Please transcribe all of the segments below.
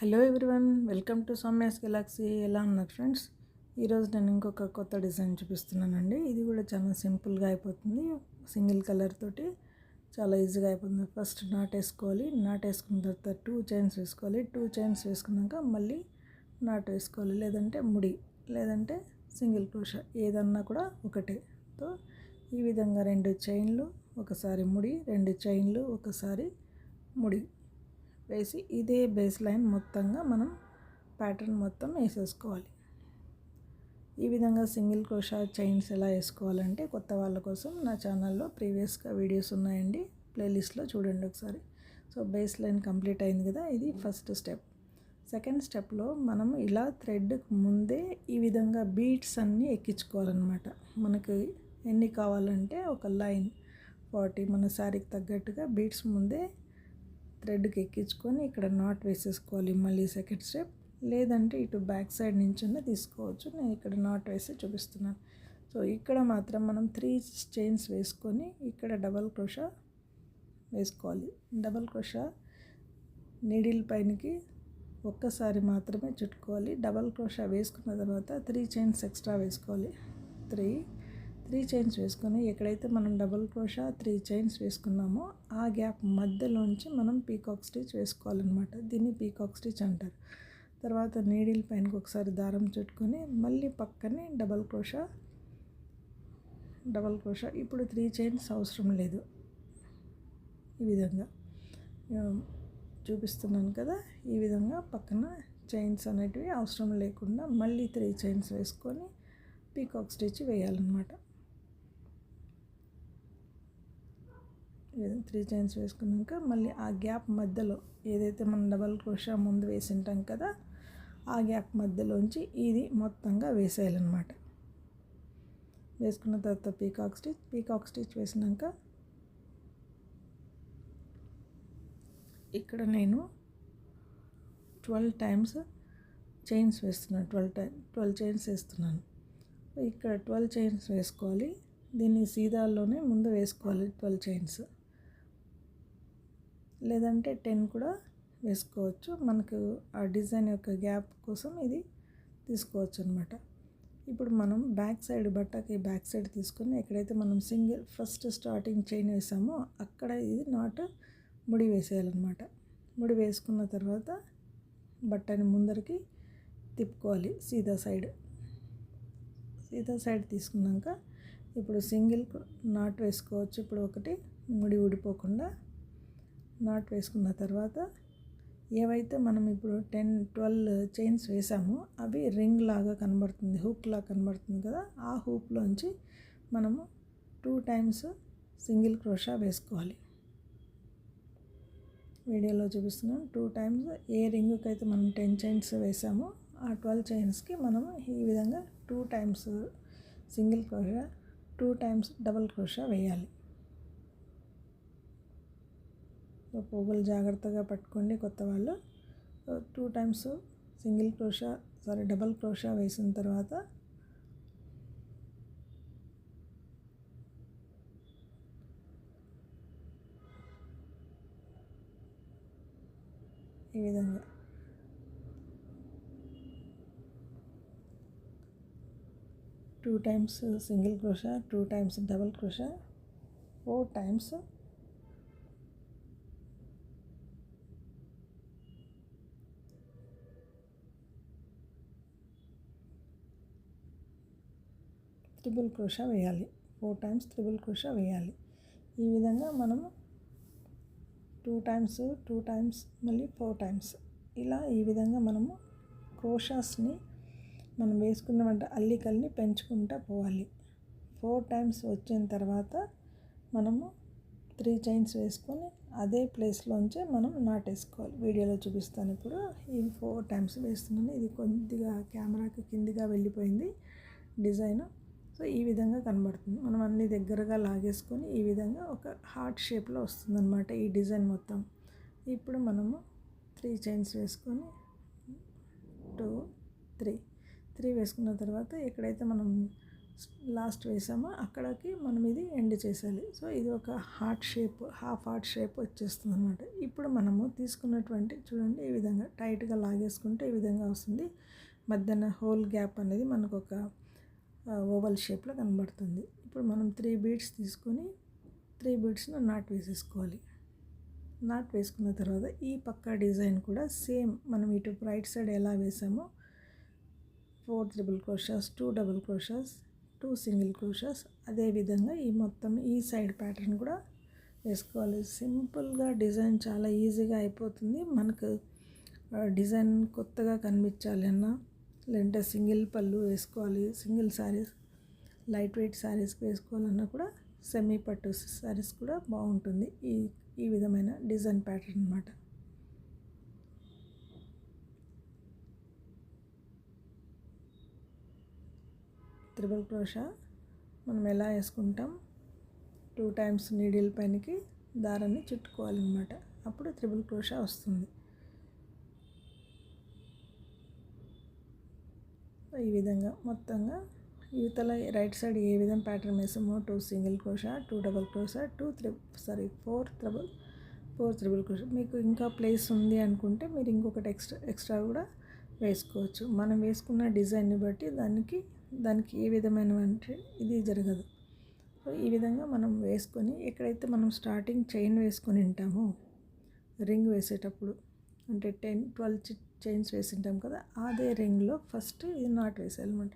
Hello everyone, welcome to Soumya's Galaxy. ఎలా ఉన్నారు friends? ఈరోజు నేను ఇంకొక కొత్త డిజైన్ చూపిస్తున్నానండి. ఇది కూడా చాలా సింపుల్గా అయిపోతుంది. సింగిల్ కలర్ తోటి చాలా ఈజీగా అయిపోతుంది. ఫస్ట్ నాట్ వేసుకోవాలి. నాట్ వేసుకున్న తర్వాత 2 చైన్స్ వేసుకోవాలి. 2 చైన్స్ వేసుకున్నాక మళ్ళీ నాట్ వేసుకోవాలి, లేదంటే ముడి, లేదంటే సింగిల్ క్రోషా, ఏదన్నా కూడా ఒకటే. తో ఈ విధంగా 2 చైన్లు ఒకసారి ముడి, 2 చైన్లు ఒకసారి ముడి వేసి ఇదే బేస్ లైన్ మొత్తంగా మనం ప్యాటర్న్ మొత్తం వేసేసుకోవాలి. ఈ విధంగా సింగిల్ క్రోషా చైన్స్ ఎలా వేసుకోవాలంటే కొత్త వాళ్ళ కోసం నా ఛానల్లో ప్రీవియస్గా వీడియోస్ ఉన్నాయండి, ప్లేలిస్ట్లో చూడండి ఒకసారి. సో బేస్ లైన్ కంప్లీట్ అయింది కదా, ఇది ఫస్ట్ స్టెప్. సెకండ్ స్టెప్లో మనం ఇలా థ్రెడ్ ముందే ఈ విధంగా బీడ్స్ అన్నీ ఎక్కించుకోవాలన్నమాట. మనకి ఎన్ని కావాలంటే ఒక లైన్ 40 మన శారీకి తగ్గట్టుగా బీడ్స్ ముందే థ్రెడ్కి ఎక్కించుకొని ఇక్కడ నాట్ వేసేసుకోవాలి. మళ్ళీ సెకండ్ స్టెప్, లేదంటే ఇటు బ్యాక్ సైడ్ నుంచైనా తీసుకోవచ్చు. నేను ఇక్కడ నాట్ వేసి చూపిస్తున్నాను. సో ఇక్కడ మాత్రం మనం 3 చైన్స్ వేసుకొని ఇక్కడ డబల్ క్రోషా వేసుకోవాలి. డబల్ క్రోషా నీడిల్ పైనకి ఒక్కసారి మాత్రమే చుట్టుకోవాలి. డబల్ క్రోషా వేసుకున్న తర్వాత 3 చైన్స్ ఎక్స్ట్రా వేసుకోవాలి. 3 చైన్స్ వేసుకొని ఎక్కడైతే మనం డబల్ క్రోషా 3 చైన్స్ వేసుకున్నామో ఆ గ్యాప్ మధ్యలోంచి మనం పీకాక్ స్టిచ్ వేసుకోవాలన్నమాట. దీన్ని పీకాక్ స్టిచ్ అంటారు. తర్వాత నీడిల్ పైనకి ఒకసారి దారం చుట్టుకొని మళ్ళీ పక్కనే డబల్ క్రోషా. ఇప్పుడు 3 చైన్స్ అవసరం లేదు. ఈ విధంగా చూపిస్తున్నాను కదా, ఈ విధంగా పక్కన చైన్స్ అనేటివి అవసరం లేకుండా మళ్ళీ 3 చైన్స్ వేసుకొని పీకాక్ స్టిచ్ వేయాలన్నమాట. 3 చైన్స్ వేసుకున్నాక మళ్ళీ ఆ గ్యాప్ మధ్యలో ఏదైతే మనం డబల్ క్రోషా ముందు వేసింటాం కదా, ఆ గ్యాప్ మధ్యలోంచి ఇది మొత్తంగా వేసేయాలన్నమాట. వేసుకున్న తర్వాత పీకాక్ స్టిచ్ వేసినాక ఇక్కడ నేను 12 టైమ్స్ చైన్స్ వేస్తున్నాను. 12 చైన్స్ వేస్తున్నాను. ఇక్కడ 12 చైన్స్ వేసుకోవాలి. దీన్ని సీదాల్లోనే ముందు వేసుకోవాలి 12 చైన్స్, లేదంటే 10 కూడా వేసుకోవచ్చు. మనకు ఆ డిజైన్ యొక్క గ్యాప్ కోసం ఇది తీసుకోవచ్చు అనమాట. ఇప్పుడు మనం బ్యాక్ సైడ్, బట్టకి బ్యాక్ సైడ్ తీసుకొని ఎక్కడైతే మనం సింగిల్ ఫస్ట్ స్టార్టింగ్ చైన్ వేసామో అక్కడ ఇది నాట్ ముడి వేసేయాలన్నమాట. ముడి వేసుకున్న తర్వాత బట్టని ముందరికి తిప్పుకోవాలి. సీదా సైడ్ తీసుకున్నాక ఇప్పుడు సింగిల్ నాట్ వేసుకోవచ్చు. ఇప్పుడు ఒకటి ముడి ఊడిపోకుండా నాట్ వేసుకున్న తర్వాత ఏవైతే మనం ఇప్పుడు 12 చైన్స్ వేసామో అవి రింగ్ లాగా కనబడుతుంది, హూక్ లాగా కనబడుతుంది కదా, ఆ హూక్లోంచి మనము 2 టైమ్స్ సింగిల్ క్రోషా వేసుకోవాలి. వీడియోలో చూపిస్తున్నాను. 2 టైమ్స్ ఏ రింగ్కి అయితే మనం 10 చైన్స్ వేసామో ఆ 12 చైన్స్కి మనం ఈ విధంగా 2 times single crochet, 2 times double crochet వేయాలి. పోగులు జాగ్రత్తగా పట్టుకోండి కొత్త వాళ్ళు. 2 టైమ్స్ డబల్ క్రోషా వేసిన తర్వాత ఈ విధంగా 2 times single crochet, 2 times double crochet, 4 times triple crochet వేయాలి. 4 టైమ్స్ ట్రిపుల్ క్రోషా వేయాలి. ఈ విధంగా మనము 2 టైమ్స్ మళ్ళీ 4 టైమ్స్ ఇలా ఈ విధంగా మనము క్రోషాస్ని మనం వేసుకున్న అల్లికల్ని పెంచుకుంటూ పోవాలి. 4 టైమ్స్ వచ్చిన తర్వాత మనము 3 చైన్స్ వేసుకొని అదే ప్లేస్లోంచే మనం నాటేసుకోవాలి. వీడియోలో చూపిస్తాను. ఇప్పుడు ఇది 4 టైమ్స్ వేస్తున్నాను. ఇది కొద్దిగా కెమెరాకి కిందిగా వెళ్ళిపోయింది డిజైన్. సో ఈ విధంగా కనబడుతుంది. మనం అన్ని దగ్గరగా లాగేసుకొని ఈ విధంగా ఒక హార్ట్ షేప్లో వస్తుందన్నమాట ఈ డిజైన్ మొత్తం. ఇప్పుడు మనము 3 చైన్స్ వేసుకొని 2, 3 వేసుకున్న తర్వాత ఎక్కడైతే మనం లాస్ట్ వేసామో అక్కడికి మనం ఇది ఎండ్ చేసేయాలి. సో ఇది ఒక heart shape, half heart shape వచ్చేస్తుంది అనమాట. ఇప్పుడు మనము తీసుకున్నటువంటి చూడండి ఈ విధంగా టైట్గా లాగేసుకుంటే ఈ విధంగా వస్తుంది. మధ్యన హోల్ గ్యాప్ అనేది మనకు ఒక ఓవల్ షేప్లో కనబడుతుంది. ఇప్పుడు మనం 3 బీడ్స్ తీసుకొని 3 బీడ్స్ను నాట్ వేసేసుకోవాలి. నాట్ వేసుకున్న తర్వాత ఈ పక్క డిజైన్ కూడా సేమ్ మనం ఇటు రైట్ సైడ్ ఎలా వేసామో 4 ట్రిపుల్ క్రోషాస్, 2 డబుల్ క్రోషాస్, 2 సింగిల్ క్రోషాస్, అదేవిధంగా ఈ మొత్తం ఈ సైడ్ ప్యాటర్న్ కూడా వేసుకోవాలి. సింపుల్గా డిజైన్ చాలా ఈజీగా అయిపోతుంది. మనకు డిజైన్ కొత్తగా కనిపించాలి అన్నా, లేదంటే సింగిల్ పళ్ళు వేసుకోవాలి, సింగిల్ శారీస్ లైట్ వెయిట్ శారీస్కి వేసుకోవాలన్నా కూడా సెమీ పట్టు శారీస్ కూడా బాగుంటుంది ఈ విధమైన డిజైన్ ప్యాటర్న్ అన్నమాట. ట్రిపుల్ క్రోషా మనం ఎలా వేసుకుంటాం, 2 టైమ్స్ నీడిల్ పైనకి దారాన్ని చుట్టుకోవాలన్నమాట. అప్పుడు ట్రిపుల్ క్రోషా వస్తుంది. ఈ విధంగా మొత్తంగా యువతల రైట్ సైడ్ ఏ విధంగా ప్యాటర్న్ వేసామో 2 single crochet, 2 double crochet, 4 triple crochet. మీకు ఇంకా ప్లేస్ ఉంది అనుకుంటే మీరు ఇంకొకటి ఎక్స్ట్రా కూడా వేసుకోవచ్చు. మనం వేసుకున్న డిజైన్ని బట్టి దానికి ఏ విధమైన ఇది జరగదు. సో ఈ విధంగా మనం వేసుకొని ఎక్కడైతే మనం స్టార్టింగ్ చైన్ వేసుకొని ఉంటామో రింగ్ వేసేటప్పుడు అంటే 10-12 చైన్స్ వేసింటాం కదా, అదే రింగ్లో ఫస్ట్ ఇది నాట్ వేసేయాలన్నమాట.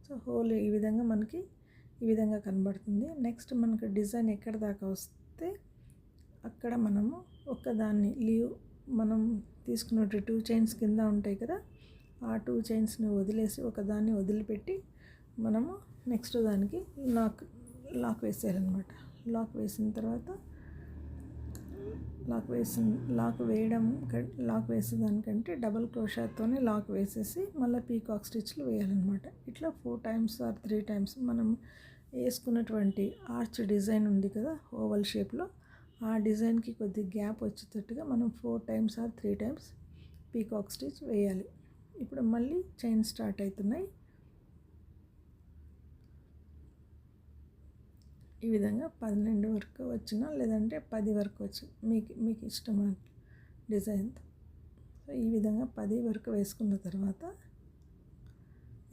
సో హోల్ ఈ విధంగా మనకి ఈ విధంగా కనబడుతుంది. నెక్స్ట్ మనకు డిజైన్ ఎక్కడ దాకా వస్తే అక్కడ మనము ఒకదాన్ని మనం తీసుకున్న 2 చైన్స్ కింద ఉంటాయి కదా, ఆ 2 చైన్స్ని వదిలేసి ఒకదాన్ని వదిలిపెట్టి మనము నెక్స్ట్ దానికి లాక్ వేసేయాలన్నమాట. లాక్ వేసిన తర్వాత లాక్ వేసేదానికంటే డబల్ క్రోషాతోనే లాక్ వేసేసి మళ్ళీ పీకాక్ స్టిచ్లు వేయాలన్నమాట. ఇట్లా 4 టైమ్స్ ఆర్ 3 టైమ్స్ మనం వేసుకున్నటువంటి ఆర్చ్ డిజైన్ ఉంది కదా ఓవల్ షేప్లో, ఆ డిజైన్కి కొద్ది గ్యాప్ వచ్చేటట్టుగా మనం 4 times or 3 times peacock stitch వేయాలి. ఇప్పుడు మళ్ళీ చైన్ స్టార్ట్ అవుతున్నాయి. ఈ విధంగా 12 వరకు వచ్చినా లేదంటే 10 వరకు వచ్చు, మీకు ఇష్టమైన డిజైన్తో. సో ఈ విధంగా 10 వరకు వేసుకున్న తర్వాత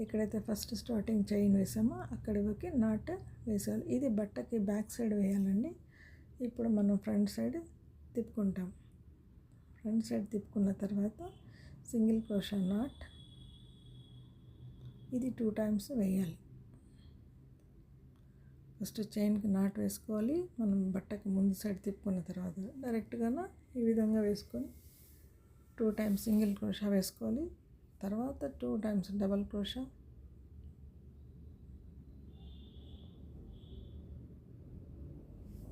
ఎక్కడైతే ఫస్ట్ స్టార్టింగ్ చైన్ వేసామో అక్కడి వరకు నాట్ వేసేయాలి. ఇది బట్టకి బ్యాక్ సైడ్ వేయాలండి. ఇప్పుడు మనం ఫ్రంట్ సైడ్ తిప్పుకుంటాం. ఫ్రంట్ సైడ్ తిప్పుకున్న తర్వాత సింగిల్ క్రోషా నాట్ ఇది 2 టైమ్స్ వేయాలి. ఫస్ట్ చైన్కి నాట్ వేసుకోవాలి. మనం బట్టకి ముందు సైడ్ తిప్పుకున్న తర్వాత డైరెక్ట్గా ఈ విధంగా వేసుకొని 2 టైమ్స్ సింగిల్ క్రోషా వేసుకోవాలి. తర్వాత 2 టైమ్స్ డబల్ క్రోషా,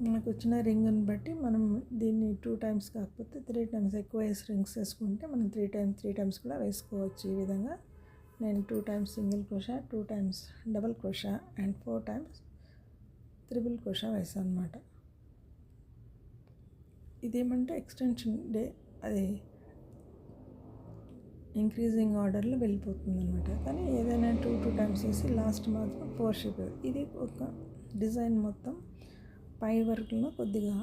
మనకు వచ్చిన రింగ్ని బట్టి మనం దీన్ని 2 టైమ్స్ కాకపోతే 3 టైమ్స్ ఎక్కువ రింగ్స్ వేసుకుంటే మనం 3 టైమ్స్ కూడా వేసుకోవచ్చు. ఈ విధంగా నేను 2 times single crochet, 2 times double crochet and 4 times triple crochet వేసాను అన్నమాట. ఇదేమంటే ఎక్స్టెన్షన్ అది ఇంక్రీజింగ్ ఆర్డర్లో వెళ్ళిపోతుంది అనమాట. కానీ ఏదైనా 2 టైమ్స్ వేసి లాస్ట్ మాత్రం 4 షేప్. ఇది ఒక డిజైన్ మొత్తం పై వరకులో కొద్దిగా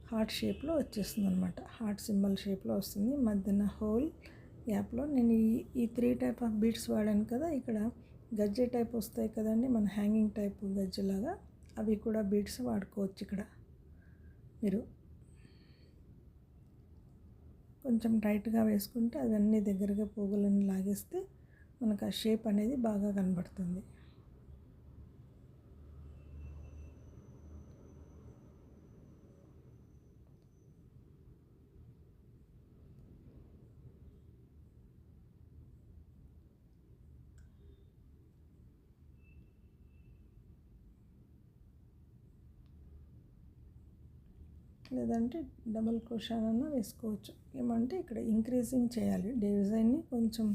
హార్ట్ షేప్లో వచ్చేస్తుంది అనమాట. హార్ట్ సింబల్ షేప్లో వస్తుంది. మధ్యన హోల్ గ్యాప్లో నేను ఈ 3 టైప్ ఆఫ్ బీడ్స్ వాడాను కదా. ఇక్కడ గజ్జె టైప్ వస్తాయి కదండి, మన హ్యాంగింగ్ టైప్ గజ్జెలాగా, అవి కూడా బీడ్స్ వాడుకోవచ్చు. ఇక్కడ మీరు కొంచెం టైట్గా వేసుకుంటే అవన్నీ దగ్గరగా పోగులని లాగేస్తే మనకు ఆ షేప్ అనేది బాగా కనబడుతుంది. లేదంటే డబల్ క్రోషానైనా వేసుకోవచ్చు. ఏమంటే ఇక్కడ ఇంక్రీజింగ్ చేయాలి డిజైన్ని, కొంచెం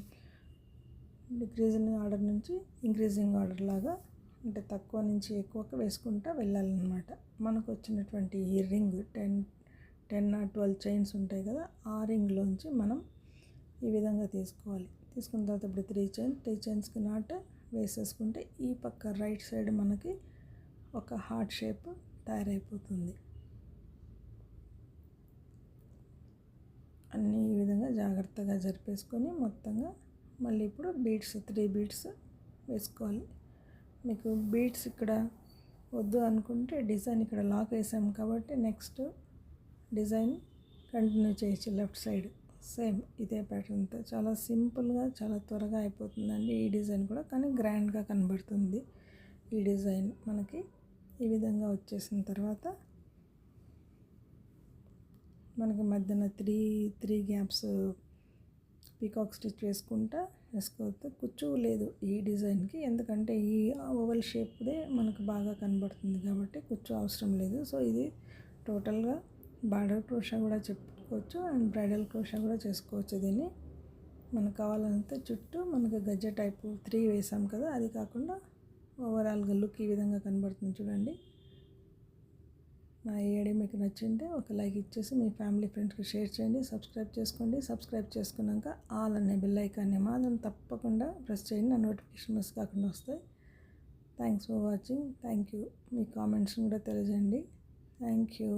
డిక్రీజింగ్ ఆర్డర్ నుంచి ఇంక్రీజింగ్ ఆర్డర్ లాగా, అంటే తక్కువ నుంచి ఎక్కువగా వేసుకుంటూ వెళ్ళాలన్నమాట. మనకు వచ్చినటువంటి ఈ రింగ్ 10 or 12 చైన్స్ ఉంటాయి కదా, ఆ రింగ్లోంచి మనం ఈ విధంగా తీసుకోవాలి. తీసుకున్న తర్వాత ఇప్పుడు 3 చైన్స్కి నాట్ వేసేసుకుంటే ఈ పక్క రైట్ సైడ్ మనకి ఒక హార్ట్ షేప్ తయారైపోతుంది. అన్నీ ఈ విధంగా జాగ్రత్తగా జరిపేసుకొని మొత్తంగా మళ్ళీ ఇప్పుడు బీడ్స్ 3 బీడ్స్ వేసుకోవాలి. మీకు బీడ్స్ ఇక్కడ వద్దు అనుకుంటే డిజైన్ ఇక్కడ లాక్ వేసాం కాబట్టి నెక్స్ట్ డిజైన్ కంటిన్యూ చేయొచ్చు. లెఫ్ట్ సైడ్ సేమ్ ఇదే ప్యాటర్న్తో చాలా సింపుల్గా చాలా త్వరగా అయిపోతుందండి ఈ డిజైన్ కూడా, కానీ గ్రాండ్గా కనబడుతుంది. ఈ డిజైన్ మనకి ఈ విధంగా వచ్చేసిన తర్వాత మనకి మధ్యన త్రీ గ్యాప్స్ పీకాక్ స్టిచ్ వేసుకోవచ్చు. కుచ్చు లేదు ఈ డిజైన్కి, ఎందుకంటే ఈ ఓవల్ షేప్దే మనకు బాగా కనబడుతుంది కాబట్టి కుచ్చు అవసరం లేదు. సో ఇది టోటల్గా బార్డర్ క్రోషా కూడా చెప్పుకోవచ్చు అండ్ బ్రైడల్ క్రోషా కూడా చేసుకోవచ్చు. దీన్ని మనకు కావాలంటే చుట్టూ మనకు గజ్జ టైపు 3 వేసాం కదా, అది కాకుండా ఓవరాల్గా లుక్ ఈ విధంగా కనబడుతుంది చూడండి. నా ఈ ఐడియా మీకు నచ్చింటే ఒక లైక్ ఇచ్చేసి మీ ఫ్యామిలీ ఫ్రెండ్స్కి షేర్ చేయండి. సబ్స్క్రైబ్ చేసుకోండి. సబ్స్క్రైబ్ చేసుకున్నాక ఆల్ అనే బెల్ ఐకాన్ని మాత్రం తప్పకుండా ప్రెస్ చేయండి, నా నోటిఫికేషన్ మిస్ కాకుండా వస్తాయి. Thanks for watching. Thank you. మీ కామెంట్స్ని కూడా తెలియజేయండి. Thank you.